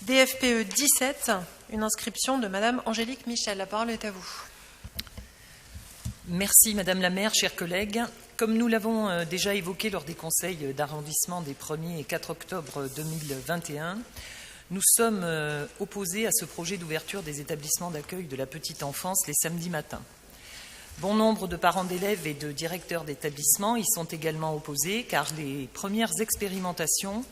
DFPE 17, une inscription de Madame Angélique Michel. La parole est à vous. Merci Madame la maire, chers collègues. Comme nous l'avons déjà évoqué lors des conseils d'arrondissement des 1er et 4 octobre 2021, nous sommes opposés à ce projet d'ouverture des établissements d'accueil de la petite enfance les samedis matins. Bon nombre de parents d'élèves et de directeurs d'établissements y sont également opposés car les premières expérimentations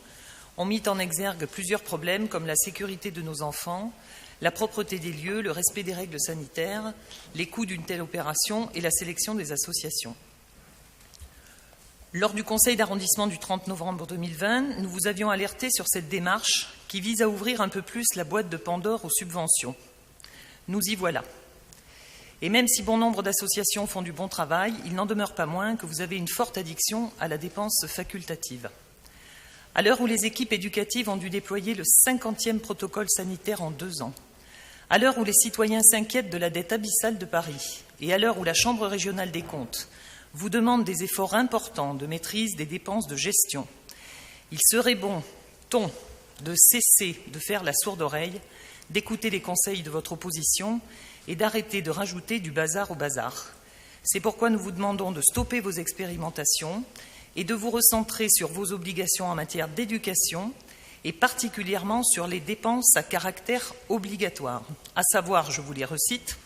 ont mis en exergue plusieurs problèmes comme la sécurité de nos enfants, la propreté des lieux, le respect des règles sanitaires, les coûts d'une telle opération et la sélection des associations. Lors du conseil d'arrondissement du 30 novembre 2020, nous vous avions alerté sur cette démarche qui vise à ouvrir un peu plus la boîte de Pandore aux subventions. Nous y voilà. Et même si bon nombre d'associations font du bon travail, il n'en demeure pas moins que vous avez une forte addiction à la dépense facultative. À l'heure où les équipes éducatives ont dû déployer le 50e protocole sanitaire en 2 ans, à l'heure où les citoyens s'inquiètent de la dette abyssale de Paris et à l'heure où la Chambre régionale des comptes vous demande des efforts importants de maîtrise des dépenses de gestion, il serait bon ton de cesser de faire la sourde oreille, d'écouter les conseils de votre opposition et d'arrêter de rajouter du bazar au bazar. C'est pourquoi nous vous demandons de stopper vos expérimentations et de vous recentrer sur vos obligations en matière d'éducation et particulièrement sur les dépenses à caractère obligatoire, à savoir, je vous les recite,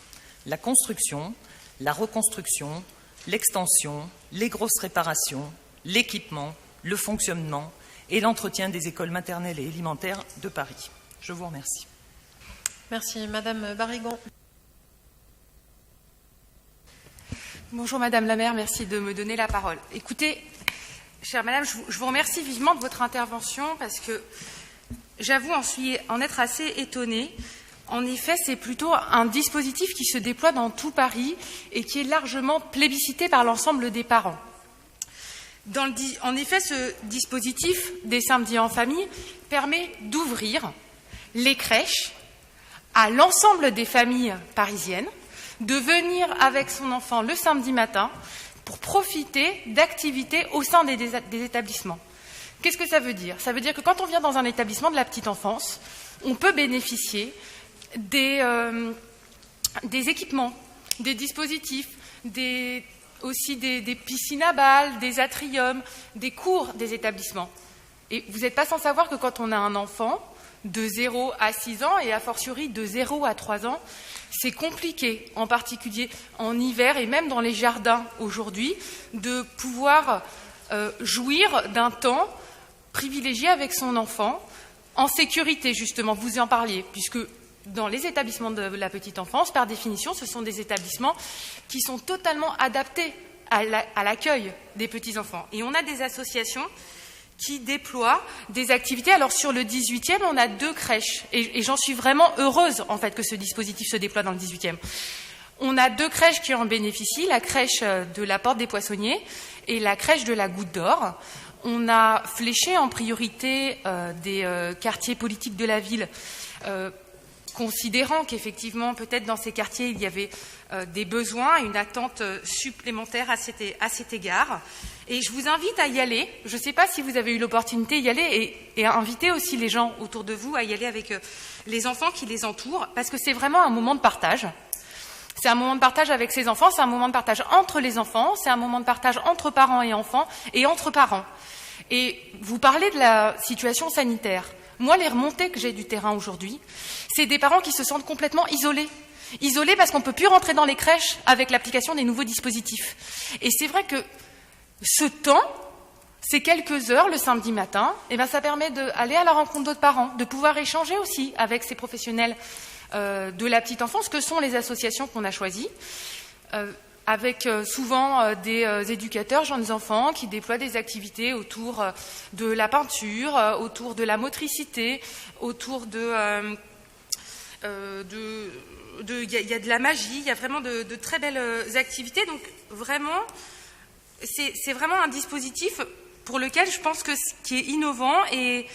la construction, la reconstruction, l'extension, les grosses réparations, l'équipement, le fonctionnement et l'entretien des écoles maternelles et élémentaires de Paris. Je vous remercie. Merci. Madame Barigon. Bonjour Madame la maire, merci de me donner la parole. Écoutez, chère Madame, je vous remercie vivement de votre intervention parce que j'avoue en être assez étonnée. En effet, c'est plutôt un dispositif qui se déploie dans tout Paris et qui est largement plébiscité par l'ensemble des parents. En effet, ce dispositif des samedis en famille permet d'ouvrir les crèches à l'ensemble des familles parisiennes, de venir avec son enfant le samedi matin pour profiter d'activités au sein des établissements. Qu'est-ce que ça veut dire? Ça veut dire que quand on vient dans un établissement de la petite enfance, on peut bénéficier des équipements, des dispositifs, aussi des piscines à balles, des atriums, des cours des établissements. Et vous n'êtes pas sans savoir que quand on a un enfant de 0 à 6 ans et a fortiori de 0 à 3 ans, c'est compliqué, en particulier en hiver et même dans les jardins aujourd'hui, de pouvoir jouir d'un temps privilégié avec son enfant, en sécurité justement, vous en parliez, puisque dans les établissements de la petite enfance, par définition, ce sont des établissements qui sont totalement adaptés à l'accueil des petits-enfants. Et on a des associations qui déploient des activités. Alors sur le 18e, on a 2 crèches. Et j'en suis vraiment heureuse, en fait, que ce dispositif se déploie dans le 18e. On a 2 crèches qui en bénéficient, la crèche de la Porte des Poissonniers et la crèche de la Goutte d'Or. On a fléché en priorité des quartiers politiques de la ville, considérant qu'effectivement, peut-être dans ces quartiers, il y avait des besoins, une attente supplémentaire à cet égard. Et je vous invite à y aller. Je ne sais pas si vous avez eu l'opportunité d'y aller et à inviter aussi les gens autour de vous à y aller avec les enfants qui les entourent, parce que c'est vraiment un moment de partage. C'est un moment de partage avec ses enfants, c'est un moment de partage entre les enfants, c'est un moment de partage entre parents et enfants et entre parents. Et vous parlez de la situation sanitaire. Moi, les remontées que j'ai du terrain aujourd'hui, c'est des parents qui se sentent complètement isolés. Isolés parce qu'on ne peut plus rentrer dans les crèches avec l'application des nouveaux dispositifs. Et c'est vrai que ce temps, ces quelques heures le samedi matin, ça permet d'aller à la rencontre d'autres parents, de pouvoir échanger aussi avec ces professionnels de la petite enfance, que sont les associations qu'on a choisies, avec souvent des éducateurs jeunes enfants qui déploient des activités autour de la peinture, autour de la motricité, autour il y a de la magie, il y a vraiment de très belles activités. Donc vraiment, c'est vraiment un dispositif pour lequel je pense que qui est innovant et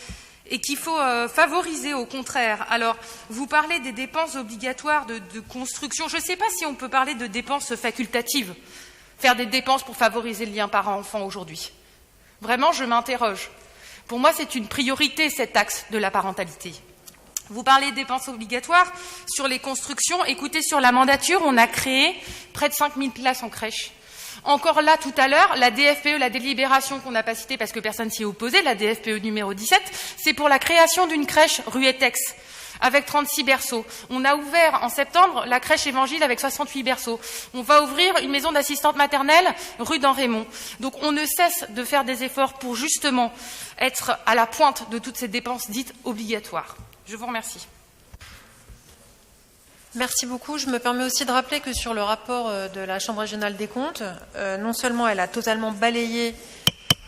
qu'il faut favoriser au contraire. Alors, vous parlez des dépenses obligatoires de construction. Je ne sais pas si on peut parler de dépenses facultatives, faire des dépenses pour favoriser le lien parent-enfant aujourd'hui. Vraiment, je m'interroge. Pour moi, c'est une priorité, cet axe de la parentalité. Vous parlez de dépenses obligatoires sur les constructions. Écoutez, sur la mandature, on a créé près de 5000 places en crèche. Encore là, tout à l'heure, la DFPE, la délibération qu'on n'a pas citée parce que personne s'y est opposé, la DFPE numéro 17, c'est pour la création d'une crèche rue Etex, avec 36 berceaux. On a ouvert en septembre la crèche Évangile avec 68 berceaux. On va ouvrir une maison d'assistante maternelle rue d'En-Raymond. Donc on ne cesse de faire des efforts pour justement être à la pointe de toutes ces dépenses dites obligatoires. Je vous remercie. Merci beaucoup. Je me permets aussi de rappeler que sur le rapport de la Chambre régionale des comptes, non seulement elle a totalement balayé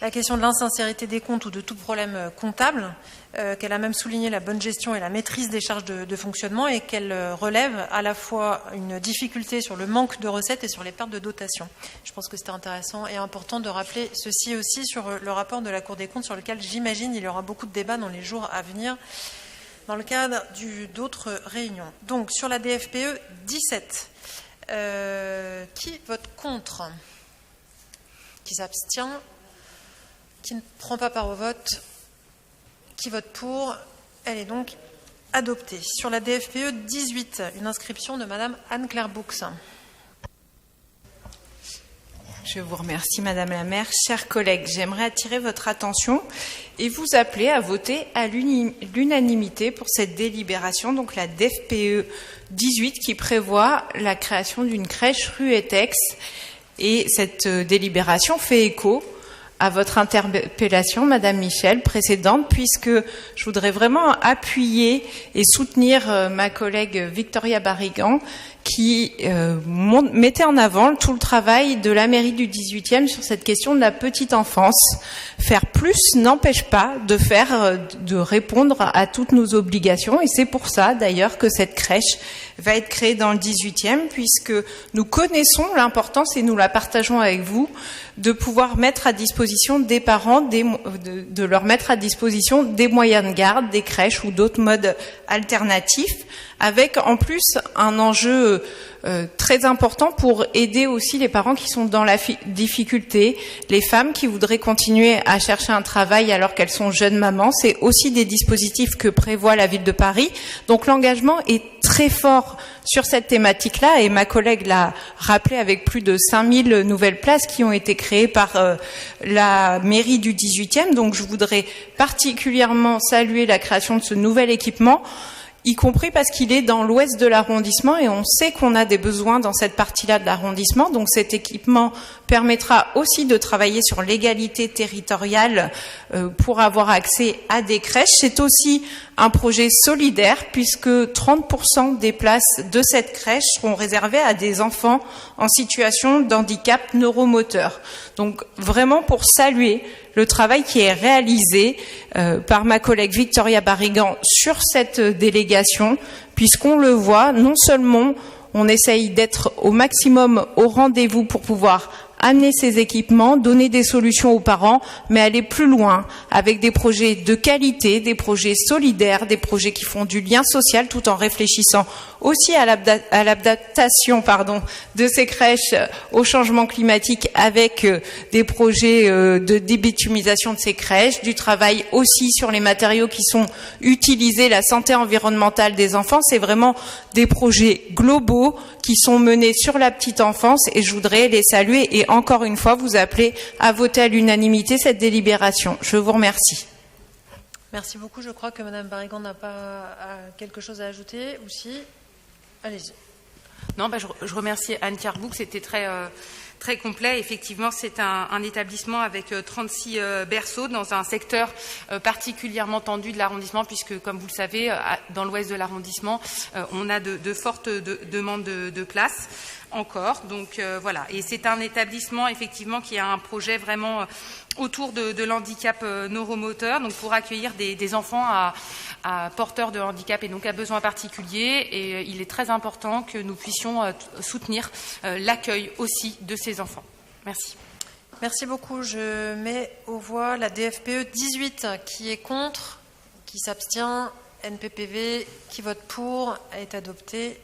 la question de l'insincérité des comptes ou de tout problème comptable, qu'elle a même souligné la bonne gestion et la maîtrise des charges de fonctionnement et qu'elle relève à la fois une difficulté sur le manque de recettes et sur les pertes de dotation. Je pense que c'était intéressant et important de rappeler ceci aussi sur le rapport de la Cour des comptes sur lequel j'imagine il y aura beaucoup de débats dans les jours à venir dans le cadre d'autres réunions. Donc, sur la DFPE 17, qui vote contre? Qui s'abstient? Qui ne prend pas part au vote? Qui vote pour? Elle est donc adoptée. Sur la DFPE 18, une inscription de Madame Anne-Claire Boux. Je vous remercie, Madame la maire. Chers collègues, j'aimerais attirer votre attention et vous appeler à voter à l'unanimité pour cette délibération, donc la DFPE 18, qui prévoit la création d'une crèche rue Etex. Et cette délibération fait écho à votre interpellation, Madame Michel, précédente, puisque je voudrais vraiment appuyer et soutenir ma collègue Victoria Barrigan, qui mettait en avant tout le travail de la mairie du 18e sur cette question de la petite enfance. Faire plus n'empêche pas de répondre à toutes nos obligations, et c'est pour ça d'ailleurs que cette crèche va être créée dans le 18e, puisque nous connaissons l'importance, et nous la partageons avec vous, de pouvoir mettre à disposition des parents, de leur mettre à disposition des moyens de garde, des crèches ou d'autres modes alternatifs, avec en plus un enjeu très important pour aider aussi les parents qui sont dans la difficulté, les femmes qui voudraient continuer à chercher un travail alors qu'elles sont jeunes mamans. C'est aussi des dispositifs que prévoit la ville de Paris. Donc l'engagement est très fort sur cette thématique-là, et ma collègue l'a rappelé, avec plus de 5000 nouvelles places qui ont été créées par la mairie du 18e. Donc je voudrais particulièrement saluer la création de ce nouvel équipement, y compris parce qu'il est dans l'ouest de l'arrondissement, et on sait qu'on a des besoins dans cette partie-là de l'arrondissement. Donc cet équipement permettra aussi de travailler sur l'égalité territoriale pour avoir accès à des crèches. C'est aussi un projet solidaire, puisque 30% des places de cette crèche seront réservées à des enfants en situation de handicap neuromoteur. Donc vraiment pour saluer le travail qui est réalisé par ma collègue Victoria Barrigan sur cette délégation, puisqu'on le voit, non seulement on essaye d'être au maximum au rendez-vous pour pouvoir amener ces équipements, donner des solutions aux parents, mais aller plus loin avec des projets de qualité, des projets solidaires, des projets qui font du lien social, tout en réfléchissant aussi à l'adaptation de ces crèches au changement climatique, avec des projets de débitumisation de ces crèches, du travail aussi sur les matériaux qui sont utilisés, la santé environnementale des enfants. C'est vraiment des projets globaux qui sont menés sur la petite enfance, et je voudrais les saluer et encore une fois vous appeler à voter à l'unanimité cette délibération. Je vous remercie. Merci beaucoup. Je crois que Madame Barrigan n'a pas quelque chose à ajouter, ou si? Allez-y. Non, je remercie Anne-Claire Boux, c'était très complet. Effectivement, c'est un établissement avec 36 berceaux dans un secteur particulièrement tendu de l'arrondissement, puisque, comme vous le savez, dans l'ouest de l'arrondissement, on a de fortes demandes de places encore. Donc voilà. Et c'est un établissement, effectivement, qui a un projet vraiment autour de l'handicap neuromoteur, donc pour accueillir des enfants à porteurs de handicap et donc à besoins particuliers. Et il est très important que nous puissions soutenir l'accueil aussi de ces enfants. Merci. Merci beaucoup. Je mets aux voix la DFPE 18. Qui est contre? Qui s'abstient? NPPV qui vote pour est adopté.